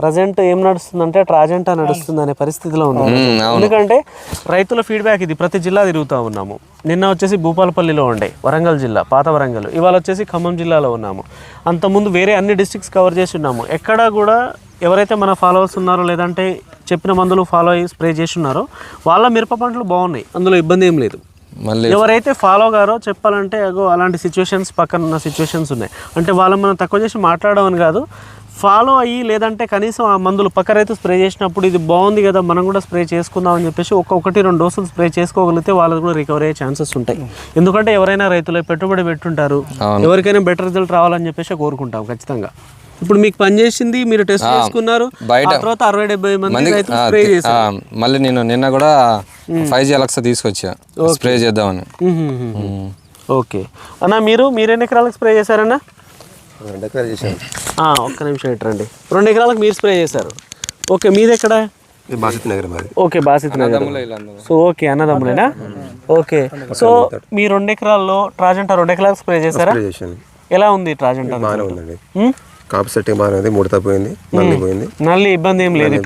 Present ఏం నడుస్తుందంటే Trajenta నడుస్తుంది అనే పరిస్థితిలో ఉంది. ఎందుకంటే రైతుల ఫీడ్బ్యాక్ ఇది. ప్రతి జిల్లా తిరుగుతూ ఉన్నాము. నిన్న వచ్చేసి భూపాలపల్లిలో ఉండే, వరంగల్ జిల్లా, పాత వరంగల్. ఇవాళ వచ్చేసి ఖమ్మం జిల్లాలో ఉన్నాము. అంతకుముందు వేరే అన్ని డిస్ట్రిక్ట్స్ కవర్ చేసి ఉన్నాము. ఎక్కడా కూడా ఎవరైతే మన ఫాలోవర్స్ ఉన్నారో లేదంటే చెప్పిన మందులు ఫాలో అయ్యి స్ప్రే చేసి ఉన్నారో వాళ్ళ మిరప పంటలు బాగున్నాయి, అందులో ఇబ్బంది ఏం లేదు. ఎవరైతే ఫాలో గారో చెప్పాలంటే అగో అలాంటి సిచ్యువేషన్స్ పక్కన ఉన్న సిచ్యువేషన్స్ ఉన్నాయి. అంటే వాళ్ళని మనం తక్కువ చేసి మాట్లాడమని కాదు, ఫాలో అయ్యి లేదంటే కనీసం ఆ మందులు పక్క రైతు స్ప్రే చేసినప్పుడు ఇది బాగుంది కదా మనం కూడా స్ప్రే చేసుకుందాం అని చెప్పేసి 1-2 డోసులు స్ప్రే చేసుకోగలిగితే వాళ్ళకి కూడా రికవరీ అయ్యే ఛాన్సెస్ ఉంటాయి. ఎందుకంటే ఎవరైనా రైతులు పెట్టుబడి పెట్టుంటారు, ఎవరికైనా బెటర్ రిజల్ట్ రావాలని చెప్పేసి కోరుకుంటాం ఖచ్చితంగా. ఇప్పుడు మీకు పనిచేసింది, మీరు టెస్ట్ చేసుకున్నారు, తర్వాత 60-70 మంది రైతులు స్ప్రే చేశారు. మళ్ళీ నేను నిన్న కూడా 5G Alexa తీసుకొచ్చా స్ప్రే చేద్దామని. ఓకే అన్న, మీరెన్ని ఎకరాలకు స్ప్రే చేశారన్నా? 2 ఎకరాలు చేశాను. ఒక్క నిమిషం ఇట్రండి. 2 ఎకరాలకు మీరు స్ప్రే చేశారు. ఓకే, మీది ఎక్కడ? బాసిత్ నగర్ మాది. Okay, Basith Nagar. So okay, అన్నదమ్ములేనా? ఓకే, సో మీ 2 ఎకరాల్లో ట్రాజెంటా 2 ఎకరాలకు స్ప్రే చేశారా? ఎలా ఉంది ట్రాజెంటా? బాగానే ఉందండి. కాపు సెట్టింగ్ బాగానే ఉంది, ముడత పోయింది, నల్లి పోయింది. నల్లి ఇబ్బంది ఏం లేదు,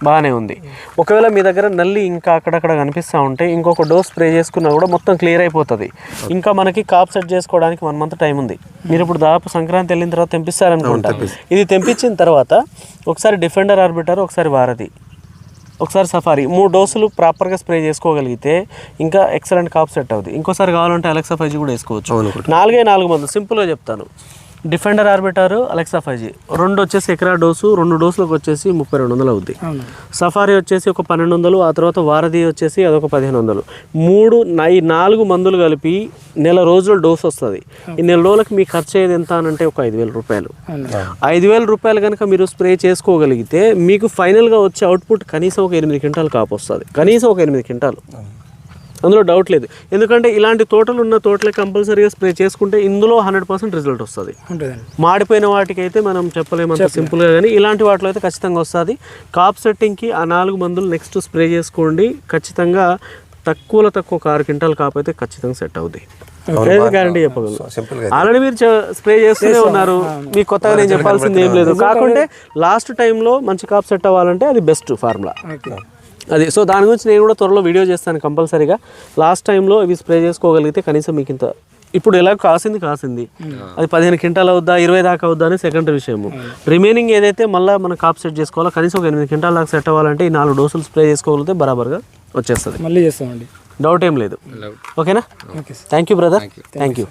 బాగానే ఉంది. ఒకవేళ మీ దగ్గర నల్లి ఇంకా అక్కడక్కడ కనిపిస్తూ ఉంటే ఇంకొక డోస్ స్ప్రే చేసుకున్నా కూడా మొత్తం క్లియర్ అయిపోతుంది. ఇంకా మనకి కాపు సెట్ చేసుకోవడానికి 1 మంత్ టైం ఉంది. మీరు ఇప్పుడు దాదాపు సంక్రాంతి వెళ్ళిన తర్వాత తెంపిస్తారనుకుంటా. ఇది తెంపించిన తర్వాత ఒకసారి డిఫెండర్ ఆర్బిటర్, ఒకసారి వారధి, ఒకసారి సఫారీ, 3 డోసులు ప్రాపర్గా స్ప్రే చేసుకోగలిగితే ఇంకా ఎక్సలెంట్ కాపు సెట్ అవుతుంది. ఇంకోసారి కావాలంటే అలెక్సా 5G కూడా వేసుకోవచ్చు. 4 మందులు సింపుల్గా చెప్తాను. డిఫెండర్ ఆర్బిటర్, అలెక్సా 5G 2 వచ్చేసి ఎకరా డోసు, 2 డోసులకు వచ్చేసి 3200 అవుద్ది. సఫారీ వచ్చేసి ఒక 1200, ఆ తర్వాత వారధి వచ్చేసి అదొక 1500. 4 మందులు కలిపి నెల రోజుల డోసు వస్తుంది. ఈ నెల రోజులకు మీకు ఖర్చు అయ్యేది ఎంత అని అంటే ఒక 5000 రూపాయలు. 5000 రూపాయలు కనుక మీరు స్ప్రే చేసుకోగలిగితే మీకు ఫైనల్గా వచ్చే అవుట్పుట్ కనీసం ఒక 8 క్వింటాలు కాపు వస్తుంది. కనీసం ఒక 8 క్వింటాలు, అందులో డౌట్ లేదు. ఎందుకంటే ఇలాంటి తోటలు ఉన్న తోటలే కంపల్సరీగా స్ప్రే చేసుకుంటే ఇందులో 100% రిజల్ట్ వస్తుంది. మాడిపోయిన వాటికి అయితే మనం చెప్పలేమంత సింపుల్గా, కానీ ఇలాంటి వాటిలో అయితే ఖచ్చితంగా వస్తుంది. కాప్ సెట్టింగ్కి ఆ 4 మందులు నెక్స్ట్ స్ప్రే చేసుకోండి. ఖచ్చితంగా తక్కువ 6 క్వింటాల్ కాపు అయితే ఖచ్చితంగా సెట్ అవుతుంది. గ్యారంటీ చెప్పగలను. ఆల్రెడీ మీరు స్ప్రే చేస్తూనే ఉన్నారు, మీకు కొత్తగా నేను చెప్పాల్సింది ఏం లేదు. కాకుంటే లాస్ట్ టైంలో మంచి కాప్ సెట్ అవ్వాలంటే అది బెస్ట్ ఫార్ములా అది. సో దాని గురించి నేను కూడా త్వరలో వీడియో చేస్తాను కంపల్సరీగా. లాస్ట్ టైంలో ఇవి స్ప్రే చేసుకోగలిగితే కనీసం మీకు ఇంత, ఇప్పుడు ఎలా కాసింది అది 15 క్వింటాల్ అవుద్దా 20 దాకా అవుద్దా అని సెకండరీ విషయము. రిమైనింగ్ ఏదైతే మళ్ళీ మనం కాప్ సెట్ చేసుకోవాలో కనీసం ఒక 8 క్వింటాల్ దాకా సెట్ అవ్వాలంటే ఈ 4 డోసులు స్ప్రే చేసుకోగలిగితే బరాబర్గా వచ్చేస్తుంది. మళ్ళీ చేస్తామండి, డౌట్ ఏం లేదు. ఓకేనా? Thank you brother, thank you.